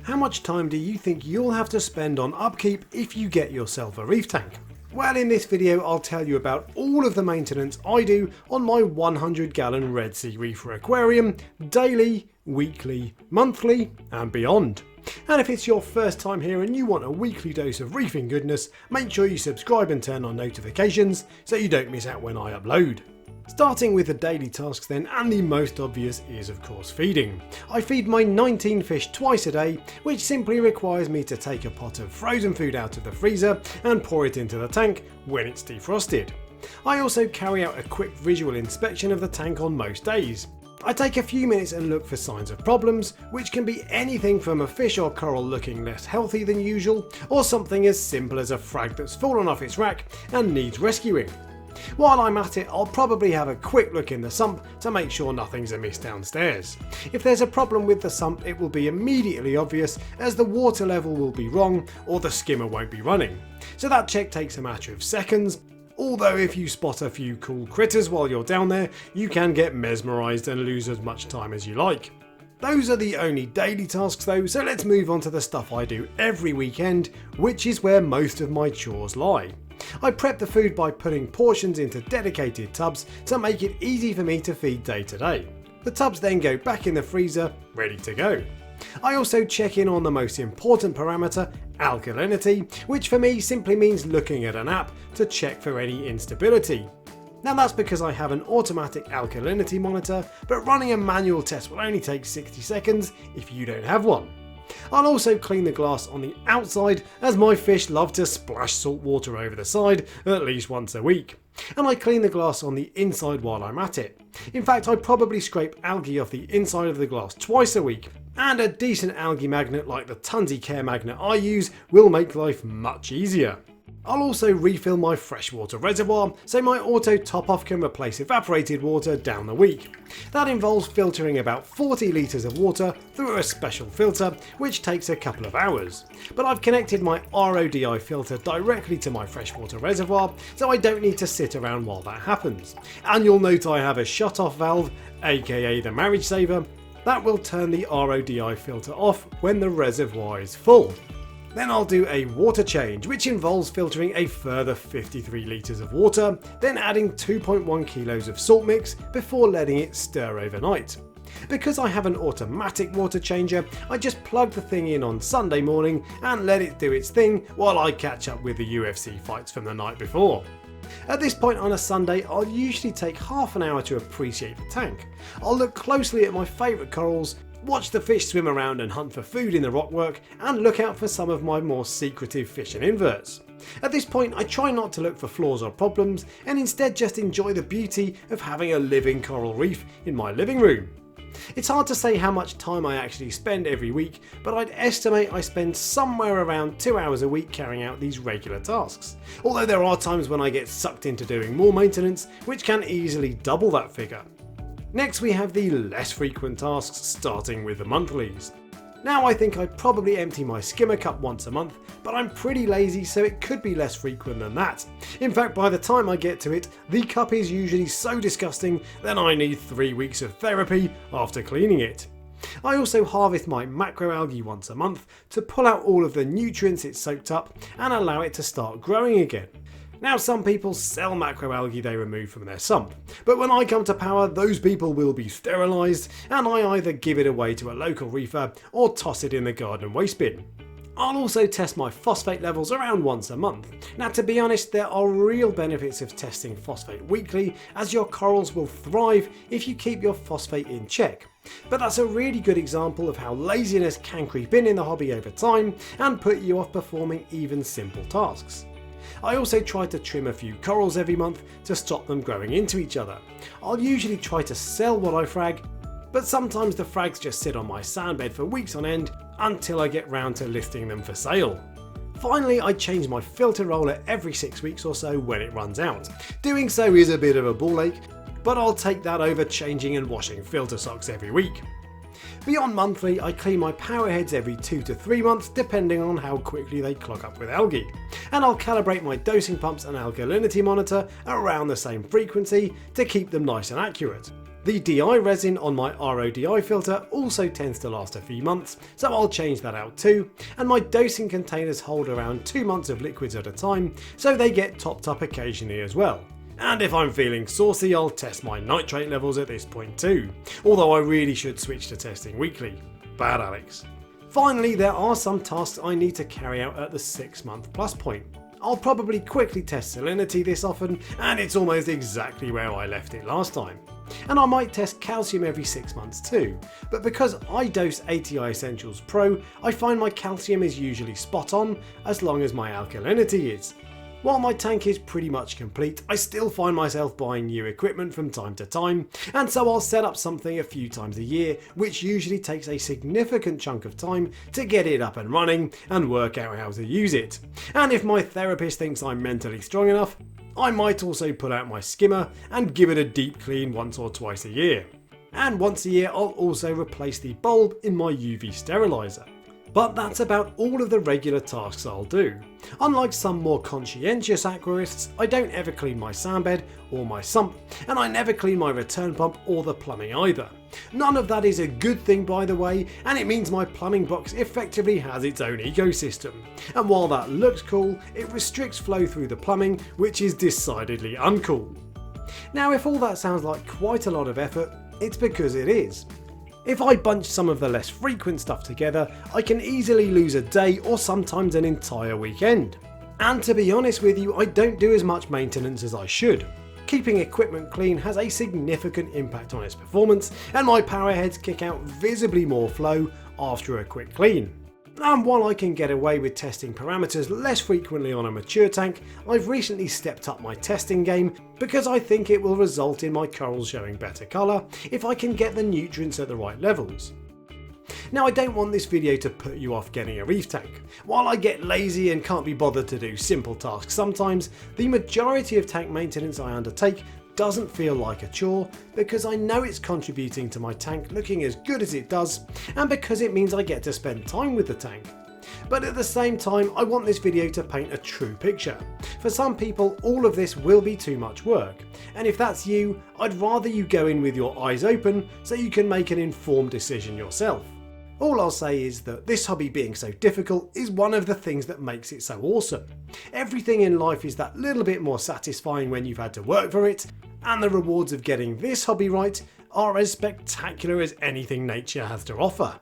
How much time do you think you'll have to spend on upkeep if you get yourself a reef tank? Well, in this video I'll tell you about all of the maintenance I do on my 100-gallon Red Sea Reefer aquarium, daily, weekly, monthly and beyond. And if it's your first time here and you want a weekly dose of reefing goodness, make sure you subscribe and turn on notifications so you don't miss out when I upload. Starting with the daily tasks then, and the most obvious is of course feeding. I feed my 19 fish twice a day, which simply requires me to take a pot of frozen food out of the freezer and pour it into the tank when it's defrosted. I also carry out a quick visual inspection of the tank on most days. I take a few minutes and look for signs of problems, which can be anything from a fish or coral looking less healthy than usual, or something as simple as a frag that's fallen off its rack and needs rescuing. While I'm at it, I'll probably have a quick look in the sump to make sure nothing's amiss downstairs. If there's a problem with the sump, it will be immediately obvious as the water level will be wrong or the skimmer won't be running. So that check takes a matter of seconds, although if you spot a few cool critters while you're down there, you can get mesmerised and lose as much time as you like. Those are the only daily tasks though, so let's move on to the stuff I do every weekend, which is where most of my chores lie. I prep the food by putting portions into dedicated tubs to make it easy for me to feed day to day. The tubs then go back in the freezer, ready to go. I also check in on the most important parameter, alkalinity, which for me simply means looking at an app to check for any instability. Now that's because I have an automatic alkalinity monitor, but running a manual test will only take 60 seconds if you don't have one. I'll also clean the glass on the outside as my fish love to splash salt water over the side at least once a week. And I clean the glass on the inside while I'm at it. In fact, I probably scrape algae off the inside of the glass twice a week. And a decent algae magnet like the Tunzi Care magnet I use will make life much easier. I'll also refill my freshwater reservoir so my auto top off can replace evaporated water down the week. That involves filtering about 40 litres of water through a special filter, which takes a couple of hours. But I've connected my RODI filter directly to my freshwater reservoir, so I don't need to sit around while that happens. And you'll note I have a shut off valve, aka the marriage saver, that will turn the RODI filter off when the reservoir is full. Then I'll do a water change, which involves filtering a further 53 litres of water, then adding 2.1 kilos of salt mix before letting it stir overnight. Because I have an automatic water changer, I just plug the thing in on Sunday morning and let it do its thing while I catch up with the UFC fights from the night before. At this point on a Sunday, I'll usually take half an hour to appreciate the tank. I'll look closely at my favourite corals, watch the fish swim around and hunt for food in the rockwork, and look out for some of my more secretive fish and inverts. At this point I try not to look for flaws or problems and instead just enjoy the beauty of having a living coral reef in my living room. It's hard to say how much time I actually spend every week, but I'd estimate I spend somewhere around 2 hours a week carrying out these regular tasks. Although there are times when I get sucked into doing more maintenance, which can easily double that figure. Next we have the less frequent tasks, starting with the monthlies. Now I think I probably empty my skimmer cup once a month, but I'm pretty lazy so it could be less frequent than that. In fact, by the time I get to it, the cup is usually so disgusting that I need 3 weeks of therapy after cleaning it. I also harvest my macroalgae once a month to pull out all of the nutrients it soaked up and allow it to start growing again. Now some people sell macroalgae they remove from their sump, but when I come to power those people will be sterilised and I either give it away to a local reefer or toss it in the garden waste bin. I'll also test my phosphate levels around once a month. Now to be honest, there are real benefits of testing phosphate weekly, as your corals will thrive if you keep your phosphate in check. But that's a really good example of how laziness can creep in the hobby over time and put you off performing even simple tasks. I also try to trim a few corals every month to stop them growing into each other. I'll usually try to sell what I frag, but sometimes the frags just sit on my sandbed for weeks on end until I get round to listing them for sale. Finally, I change my filter roller every 6 weeks or so when it runs out. Doing so is a bit of a ball ache, but I'll take that over changing and washing filter socks every week. Beyond monthly, I clean my power heads every 2 to 3 months depending on how quickly they clog up with algae. And I'll calibrate my dosing pumps and alkalinity monitor around the same frequency to keep them nice and accurate. The DI resin on my RODI filter also tends to last a few months, so I'll change that out too, and my dosing containers hold around 2 months of liquids at a time, so they get topped up occasionally as well. And if I'm feeling saucy, I'll test my nitrate levels at this point too, although I really should switch to testing weekly. Bad Alex. Finally, there are some tasks I need to carry out at the 6-month plus point. I'll probably quickly test salinity this often, and it's almost exactly where I left it last time. And I might test calcium every 6 months too, but because I dose ATI Essentials Pro, I find my calcium is usually spot on as long as my alkalinity is. While my tank is pretty much complete, I still find myself buying new equipment from time to time, and so I'll set up something a few times a year, which usually takes a significant chunk of time to get it up and running and work out how to use it. And if my therapist thinks I'm mentally strong enough, I might also pull out my skimmer and give it a deep clean once or twice a year. And once a year I'll also replace the bulb in my UV sterilizer. But that's about all of the regular tasks I'll do. Unlike some more conscientious aquarists, I don't ever clean my sand bed or my sump, and I never clean my return pump or the plumbing either. None of that is a good thing, by the way, and it means my plumbing box effectively has its own ecosystem. And while that looks cool, it restricts flow through the plumbing, which is decidedly uncool. Now, if all that sounds like quite a lot of effort, it's because it is. If I bunch some of the less frequent stuff together, I can easily lose a day or sometimes an entire weekend. And to be honest with you, I don't do as much maintenance as I should. Keeping equipment clean has a significant impact on its performance, and my power heads kick out visibly more flow after a quick clean. And while I can get away with testing parameters less frequently on a mature tank, I've recently stepped up my testing game because I think it will result in my corals showing better colour if I can get the nutrients at the right levels. Now, I don't want this video to put you off getting a reef tank. While I get lazy and can't be bothered to do simple tasks sometimes, the majority of tank maintenance I undertake doesn't feel like a chore because I know it's contributing to my tank looking as good as it does, and because it means I get to spend time with the tank. But at the same time, I want this video to paint a true picture. For some people, all of this will be too much work, and if that's you, I'd rather you go in with your eyes open so you can make an informed decision yourself. All I'll say is that this hobby being so difficult is one of the things that makes it so awesome. Everything in life is that little bit more satisfying when you've had to work for it, and the rewards of getting this hobby right are as spectacular as anything nature has to offer.